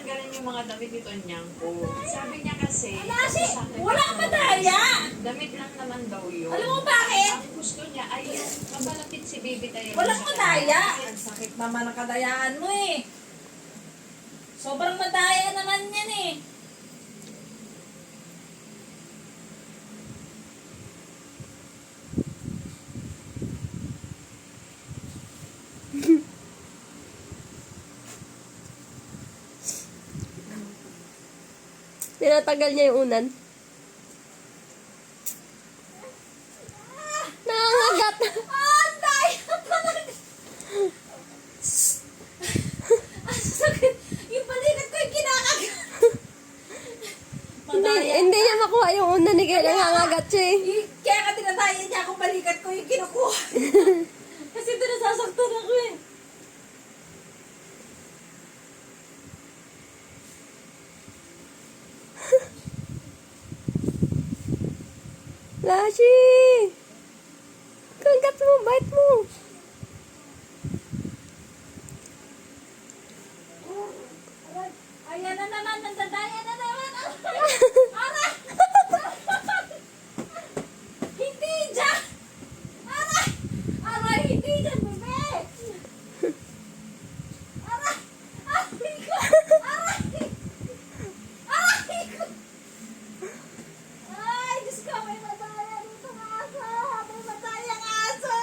tanggalin yung mga damit nito niyang ko. Sabi niya kasi, Wala kang madaya! damit lang naman daw yun. Alam mo bakit? Ang gusto niya ay yung mabalapit si baby tayo. Walang madaya! Ang sakit naman ang kadayaan mo eh. Sobrang madaya naman yan eh. Tinatagal niya yung unan. Nangangagat. Ang daya talaga! Ang sakit! Yung balikat ko yung kinakagat! Hindi niya makuha yung unan ni Kaya nangangagat siya eh. Kaya ka tinataya niya akong balikat ko yung kinukuha. Kasi ito nasasaktan ako eh. Lashi! Kagat mo, bite mo. Ayan na naman, nandadaya na naman. Aray! Hindi dyan! Aray! Aray, hindi dyan, bebe! Aray! Aray ko! Aray! Aray ko! Ay, Diyos ko, may madaya dito ng aso! May madayang aso!